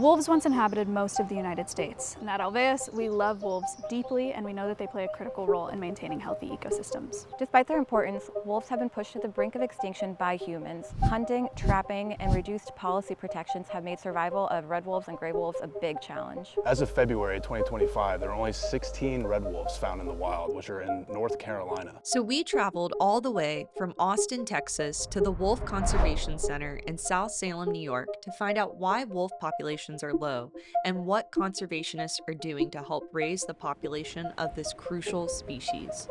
Wolves once inhabited most of the United States, and at Alveus, we love wolves deeply, and we know that they play a critical role in maintaining healthy ecosystems. Despite their importance, wolves have been pushed to the brink of extinction by humans. Hunting, trapping, and reduced policy protections have made survival of red wolves and gray wolves a big challenge. As of February 2025, there are only 16 red wolves found in the wild, which are in North Carolina. So we traveled all the way from Austin, Texas to the Wolf Conservation Center in South Salem, New York to find out why wolf populations are low and what conservationists are doing to help raise the population of this crucial species.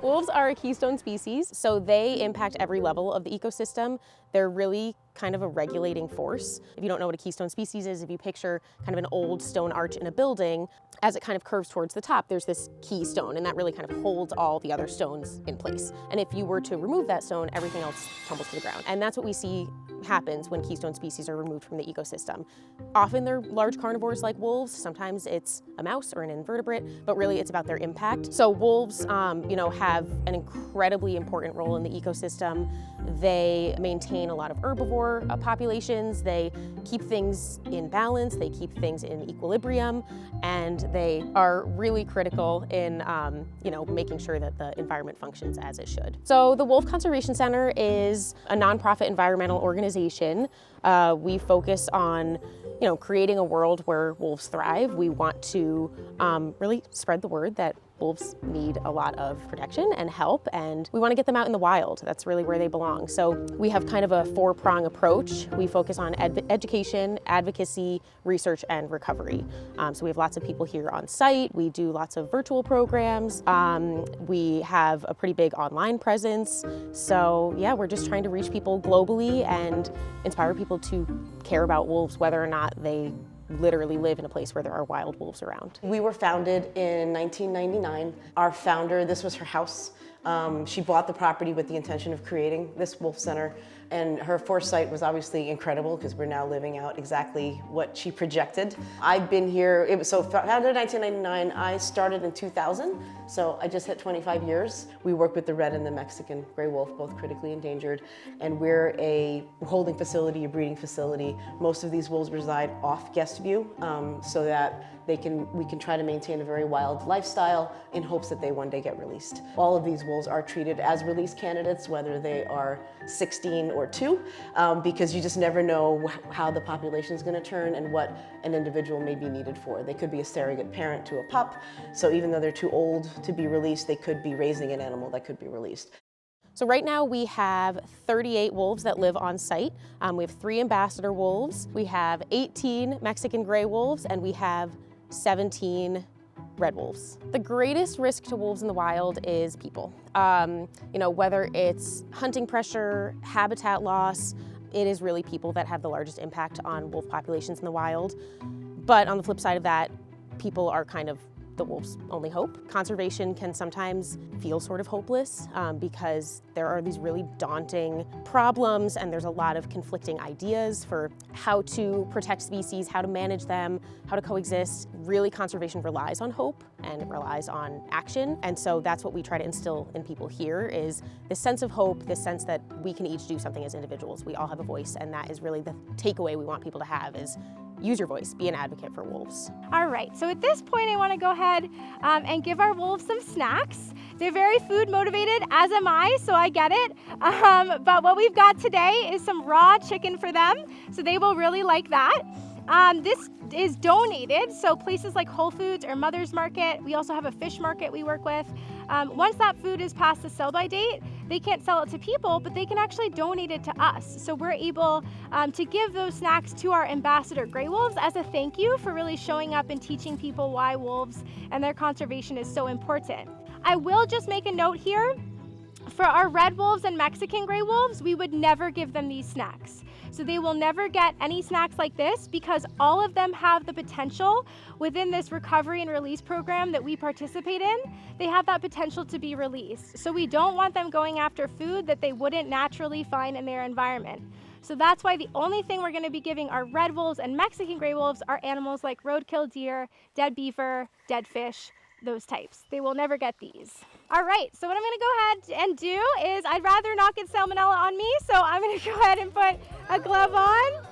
Wolves are a keystone species, so they impact every level of the ecosystem. They're really kind of a regulating force. If you don't know what a keystone species is, if you picture kind of an old stone arch in a building, as it kind of curves towards the top, there's this keystone, and that really kind of holds all the other stones in place. And if you were to remove that stone, everything else tumbles to the ground. And that's what we see happens when keystone species are removed from the ecosystem. Often they're large carnivores like wolves, sometimes it's a mouse or an invertebrate, but really it's about their impact. So wolves, have an incredibly important role in the ecosystem. They maintain a lot of herbivore populations, they keep things in balance, they keep things in equilibrium, and they are really critical in making sure that the environment functions as it should. So the Wolf Conservation Center is a nonprofit environmental organization. We focus on creating a world where wolves thrive. We want to really spread the word that wolves need a lot of protection and help, and we want to get them out in the wild. That's really where they belong. So we have kind of a four-prong approach. We focus on education, advocacy, research, and recovery. So we have lots of people here on site. We do lots of virtual programs. We have a pretty big online presence. So yeah, we're just trying to reach people globally and inspire people to care about wolves, whether or not they literally live in a place where there are wild wolves around. We were founded in 1999. Our founder, this was her house. She bought the property with the intention of creating this wolf center, and her foresight was obviously incredible because we're now living out exactly what she projected. I've been here, it was founded in 1999, I started in 2000, so I just hit 25 years. We work with the red and the Mexican gray wolf, both critically endangered, and we're a holding facility, a breeding facility. Most of these wolves reside off guest view, so that we can try to maintain a very wild lifestyle in hopes that they one day get released. All of these wolves are treated as release candidates, whether they are 16 or 2, because you just never know how the population is going to turn and what an individual may be needed for. They could be a surrogate parent to a pup, so even though they're too old to be released, they could be raising an animal that could be released. So right now we have 38 wolves that live on site. We have 3 ambassador wolves, we have 18 Mexican gray wolves, and we have 17 red wolves. The greatest risk to wolves in the wild is people. Whether it's hunting pressure, habitat loss, it is really people that have the largest impact on wolf populations in the wild. But on the flip side of that, people are kind of the wolf's only hope. Conservation can sometimes feel sort of hopeless because there are these really daunting problems and there's a lot of conflicting ideas for how to protect species, how to manage them, how to coexist. Really, conservation relies on hope and it relies on action. And so that's what we try to instill in people here is this sense of hope, this sense that we can each do something as individuals. We all have a voice, and that is really the takeaway we want people to have is use your voice, be an advocate for wolves. All right, so at this point I want to go ahead and give our wolves some snacks. They're very food motivated, as am I, so I get it. But what we've got today is some raw chicken for them, so they will really like that. This is donated, so places like Whole Foods or Mother's Market. We also have a fish market we work with. Once that food is past the sell-by date, they can't sell it to people, but they can actually donate it to us. So we're able to give those snacks to our ambassador gray wolves as a thank you for really showing up and teaching people why wolves and their conservation is so important. I will just make a note here. For our red wolves and Mexican gray wolves, we would never give them these snacks. So they will never get any snacks like this because all of them have the potential within this recovery and release program that we participate in. They have that potential to be released. So we don't want them going after food that they wouldn't naturally find in their environment. So that's why the only thing we're going to be giving our red wolves and Mexican gray wolves are animals like roadkill deer, dead beaver, dead fish, those types. They will never get these. All right, so what I'm gonna go ahead and do is I'd rather not get salmonella on me, so I'm gonna go ahead and put a glove on.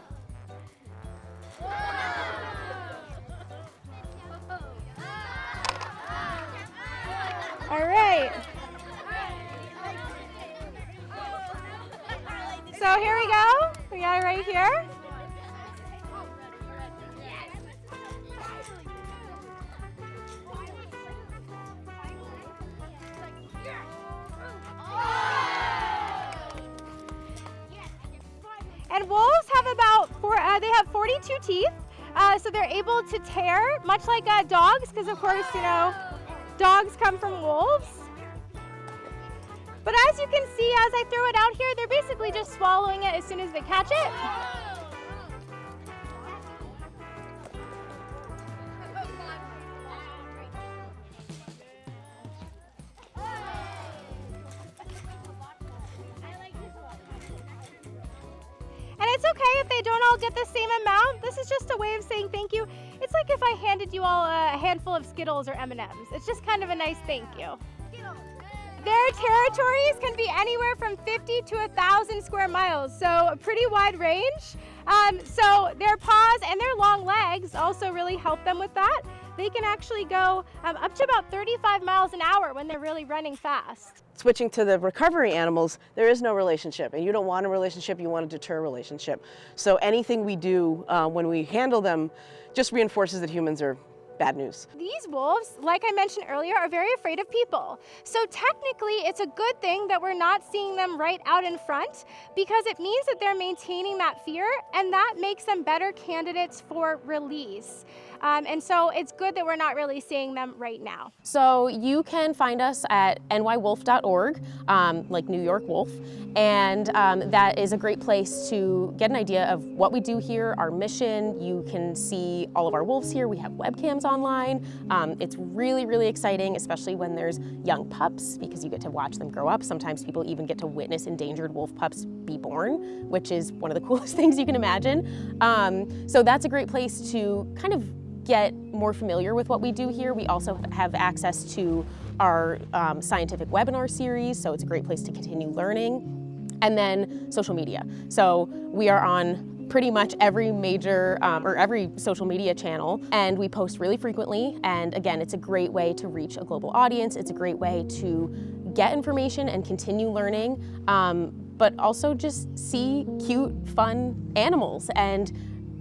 So here we go. We got it right here. And wolves have they have 42 teeth, so they're able to tear, much like dogs, because of course, you know, dogs come from wolves. But as you can see, as I throw it out here, they're basically just swallowing it as soon as they catch it. And it's okay if they don't all get the same amount. This is just a way of saying thank you. It's like if I handed you all a handful of Skittles or M&Ms. It's just kind of a nice thank you. Their territories can be anywhere from 50 to 1,000 square miles, so a pretty wide range. So their paws and their long legs also really help them with that. They can actually go up to about 35 miles an hour when they're really running fast. Switching to the recovery animals, there is no relationship, and you don't want a relationship, you want to deter a relationship. So anything we do when we handle them just reinforces that humans are bad news. These wolves, like I mentioned earlier, are very afraid of people. So technically, it's a good thing that we're not seeing them right out in front, because it means that they're maintaining that fear, and that makes them better candidates for release. And so it's good that we're not really seeing them right now. So you can find us at nywolf.org, like New York Wolf, and that is a great place to get an idea of what we do here, our mission. You can see all of our wolves here. We have webcams online. It's really, really exciting, especially when there's young pups, because you get to watch them grow up. Sometimes people even get to witness endangered wolf pups be born, which is one of the coolest things you can imagine. So that's a great place to kind of get more familiar with what we do here. We also have access to our scientific webinar series, so it's a great place to continue learning. And then social media. So we are on pretty much every major or every social media channel, and we post really frequently. And again, it's a great way to reach a global audience. It's a great way to get information and continue learning, but also just see cute, fun animals and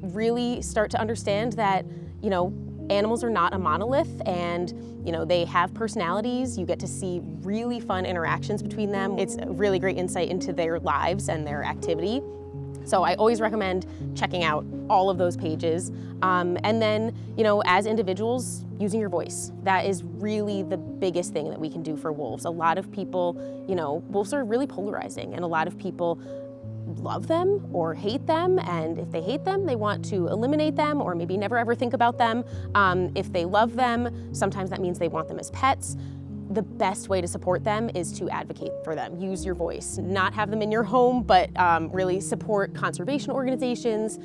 really start to understand that, you know, animals are not a monolith, and you know, they have personalities. You get to see really fun interactions between them. It's a really great insight into their lives and their activity. So I always recommend checking out all of those pages. And then, you know, as individuals, using your voice. That is really the biggest thing that we can do for wolves. A lot of people, you know, wolves are really polarizing, and a lot of people love them or hate them, and if they hate them, they want to eliminate them or maybe never ever think about them. If they love them, sometimes that means they want them as pets. The best way to support them is to advocate for them. Use your voice. Not have them in your home, but really support conservation organizations.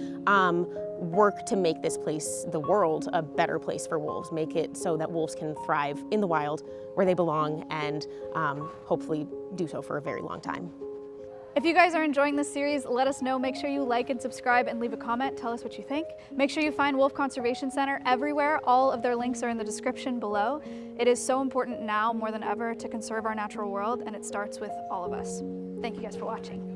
Work to make this place, the world, a better place for wolves. Make it so that wolves can thrive in the wild where they belong, and hopefully do so for a very long time. If you guys are enjoying this series, let us know. Make sure you like and subscribe and leave a comment. Tell us what you think. Make sure you find Wolf Conservation Center everywhere. All of their links are in the description below. It is so important now more than ever to conserve our natural world, and it starts with all of us. Thank you guys for watching.